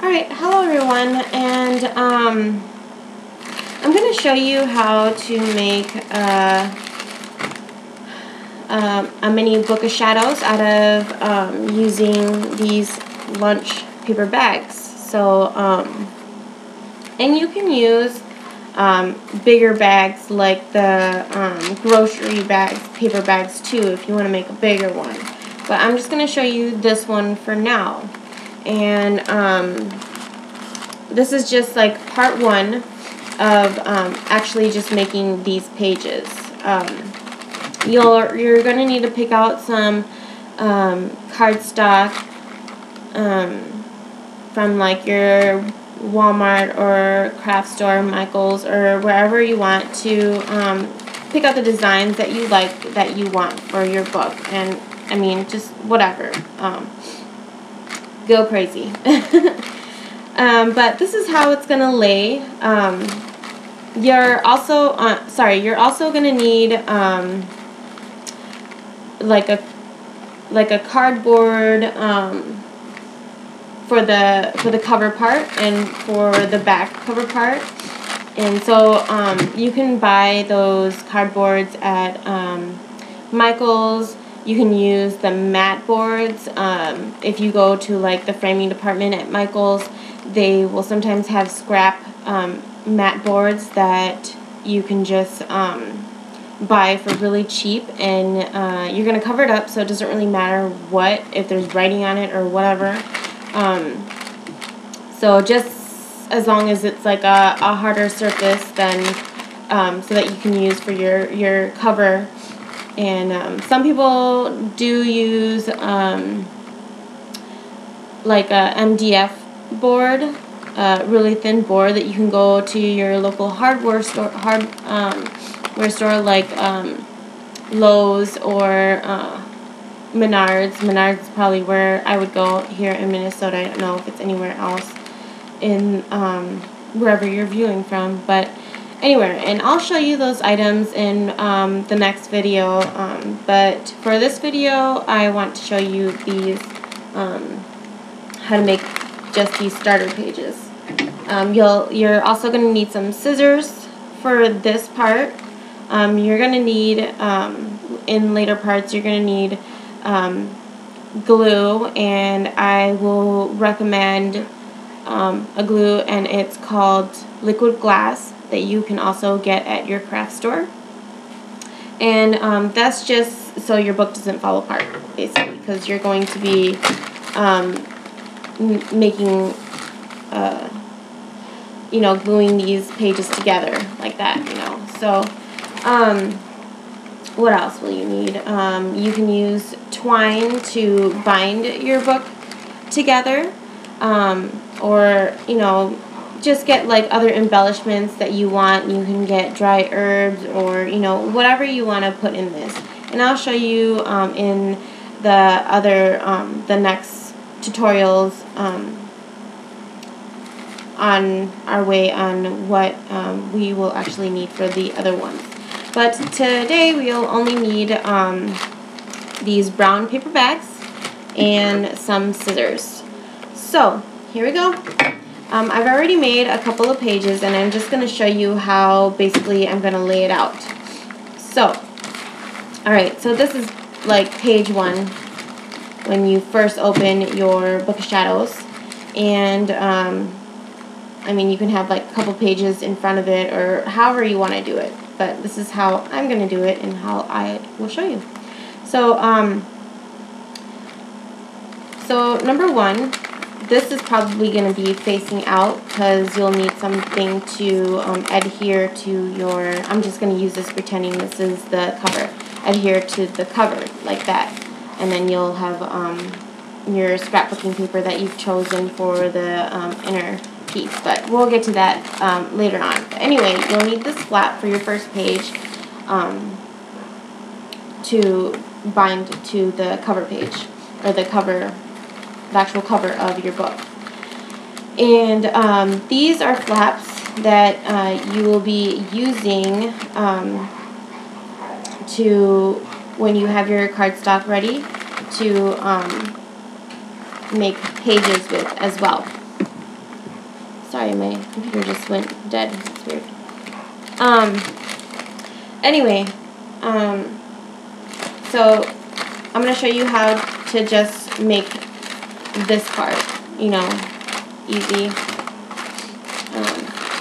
Alright, hello everyone, and I'm going to show you how to make a mini book of shadows out of using these lunch paper bags. So, and you can use bigger bags like the grocery bags, paper bags too, if you want to make a bigger one. But I'm just going to show you this one for now. And this is just like part one of actually just making these pages. You're going to need to pick out some cardstock from like your Walmart or craft store, Michael's, or wherever you want to pick out the designs that you like, that you want for your book. And I mean, just whatever. Go crazy. But this is how it's gonna lay. You're also gonna need like a cardboard for the cover part and for the back cover part. And so you can buy those cardboards at Michael's. You can use the matte boards. If you go to like the framing department at Michael's, they will sometimes have scrap matte boards that you can just buy for really cheap, and you're going to cover it up so it doesn't really matter if there's writing on it or whatever. So just as long as it's like a harder surface, then so that you can use for your cover. And some people do use like a MDF board, really thin board that you can go to your local hardware store like Lowe's or Menards. Menards is probably where I would go here in Minnesota. I don't know if it's anywhere else in wherever you're viewing from, but anywhere. And I'll show you those items in the next video, but for this video I want to show you these how to make just these starter pages. You're also going to need some scissors for this part. You're going to need in later parts you're going to need glue, and I will recommend a glue, and it's called liquid glass, that you can also get at your craft store. And that's just so your book doesn't fall apart, basically, because you're going to be making gluing these pages together like that, so what else will you need? You can use twine to bind your book together, or just get like other embellishments that you want. You can get dry herbs, or whatever you want to put in this. And I'll show you in the other the next tutorials on our way on what we will actually need for the other ones. But today we'll only need these brown paper bags and some scissors. So here we go. I've already made a couple of pages, and I'm just going to show you how basically I'm going to lay it out. So, alright, so this is like page 1 when you first open your book of shadows. And I mean, you can have like a couple pages in front of it, or however you want to do it. But this is how I'm going to do it and how I will show you. So, so number 1, this is probably going to be facing out because you'll need something to adhere to your, I'm just going to use this pretending this is the cover, adhere to the cover like that. And then you'll have your scrapbooking paper that you've chosen for the inner piece. But we'll get to that later on. But anyway, you'll need this flap for your first page to bind to the cover page, or the actual cover of your book. And these are flaps that you will be using to, when you have your cardstock ready, to make pages with as well. Sorry, my computer just went dead. It's weird. Anyway, so I'm going to show you how to just make this part, you know, easy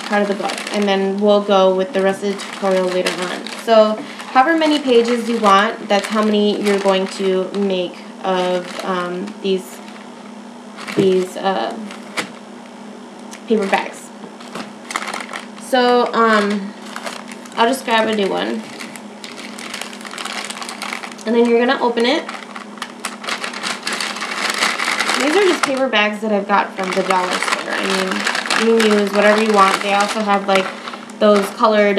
part of the book. And then we'll go with the rest of the tutorial later on. So however many pages you want, that's how many you're going to make of these paper bags. So I'll just grab a new one. And then you're going to open it. These are just paper bags that I've got from the dollar store. I mean, you can use whatever you want. They also have like those colored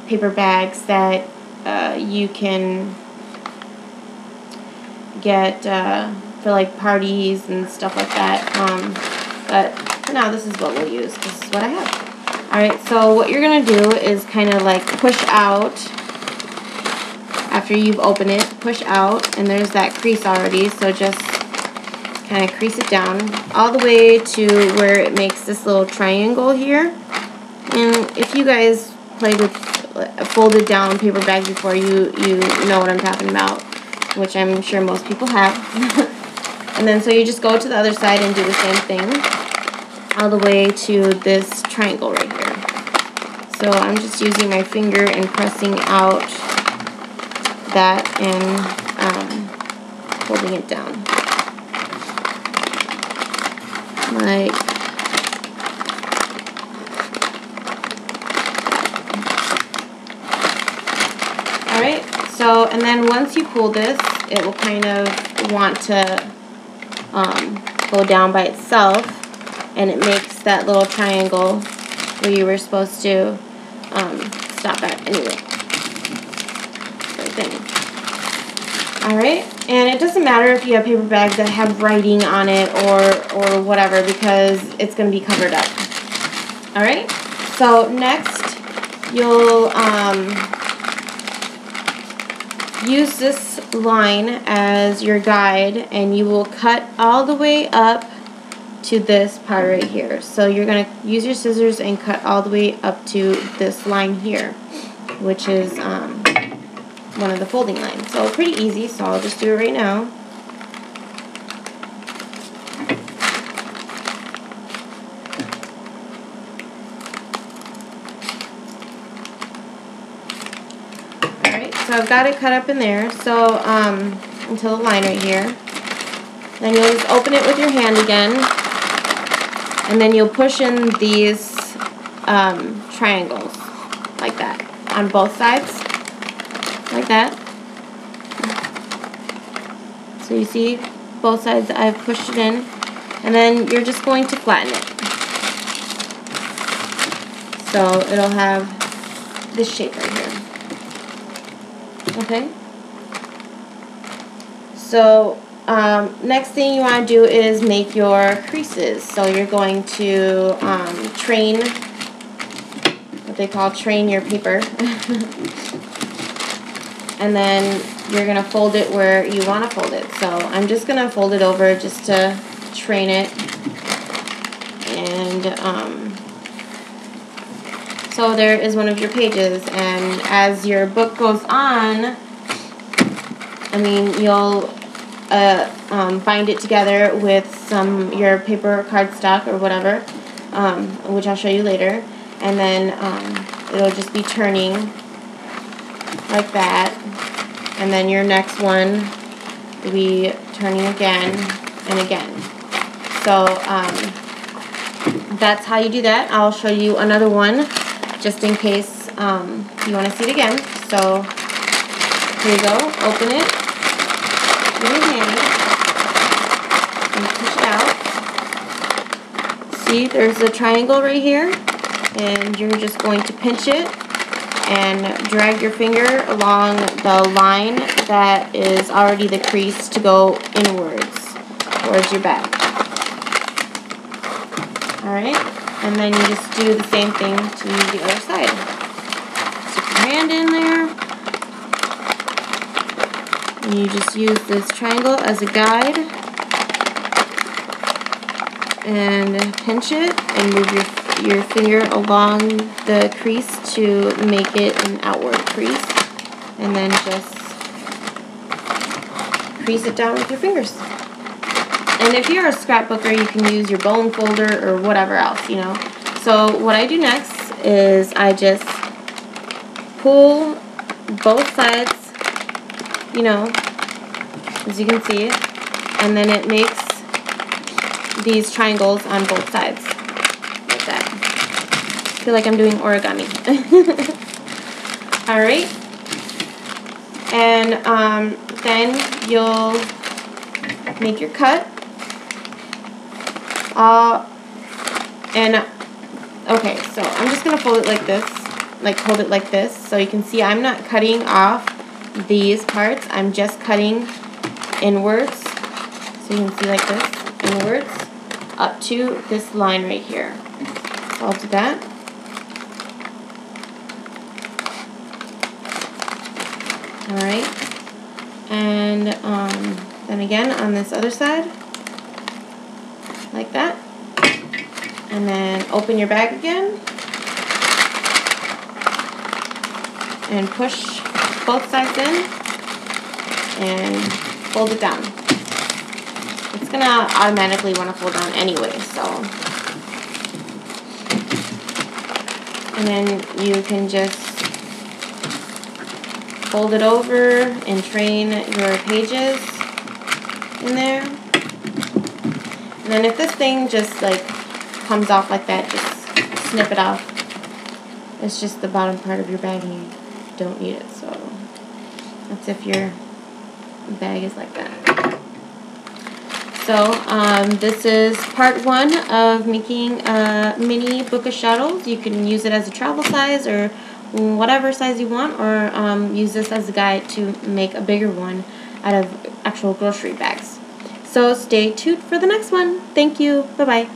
paper bags that you can get for like parties and stuff like that. But for now, this is what we'll use. This is what I have. Alright, so what you're going to do is kind of like push out. After you've opened it, push out, and there's that crease already, so just kind of crease it down all the way to where it makes this little triangle here. And if you guys played with folded down paper bags before, you know what I'm talking about, which I'm sure most people have. And then so you just go to the other side and do the same thing all the way to this triangle right here. So I'm just using my finger and pressing out that and holding it down. Like alright, so and then once you pull this, it will kind of want to go down by itself, and it makes that little triangle where you were supposed to stop at anyway. Alright, and it doesn't matter if you have paper bags that have writing on it or whatever, because it's going to be covered up. Alright, so next you'll use this line as your guide, and you will cut all the way up to this part right here. So you're going to use your scissors and cut all the way up to this line here, which is one of the folding lines. So pretty easy, so I'll just do it right now. Alright, so I've got it cut up in there, so until the line right here. Then you'll just open it with your hand again, and then you'll push in these triangles like that on both sides. Like that. So you see both sides I've pushed it in, and then you're just going to flatten it. So it'll have this shape right here. Okay? So next thing you want to do is make your creases. So you're going to train, what they call train your paper. And then you're going to fold it where you want to fold it. So I'm just going to fold it over just to train it. And so there is one of your pages. And as your book goes on, I mean, you'll bind it together with your paper cardstock or whatever, which I'll show you later. And then it'll just be turning like that, and then your next one will be turning again and again. So that's how you do that. I'll show you another one just in case you want to see it again. So here you go, open it with your hand and push it out. See, there's a triangle right here, and you're just going to pinch it and drag your finger along the line that is already the crease to go inwards towards your bag. Alright, and then you just do the same thing to the other side. Stick your hand in there, and you just use this triangle as a guide. and pinch it and move your finger along the crease to make it an outward crease, and then just crease it down with your fingers. And if you're a scrapbooker, you can use your bone folder or whatever else, you know. So what I do next is I just pull both sides, you know, as you can see, and then it makes these triangles on both sides, like that. I feel like I'm doing origami. Alright, and then you'll make your cut. Okay, so I'm just going to fold it like this, like hold it like this, so you can see I'm not cutting off these parts, I'm just cutting inwards, so you can see like this, inwards, up to this line right here. So I'll do that. Alright, and then again on this other side, like that. And then open your bag again and push both sides in and fold it down. It's gonna automatically want to fold down anyway, so. And then you can just fold it over and train your pages in there. And then if this thing just like comes off like that, just snip it off. It's just the bottom part of your bag and you don't need it, so that's if your bag is like that. So this is part 1 of making a mini book of shadows. You can use it as a travel size or whatever size you want, or use this as a guide to make a bigger one out of actual grocery bags. So stay tuned for the next one. Thank you. Bye-bye.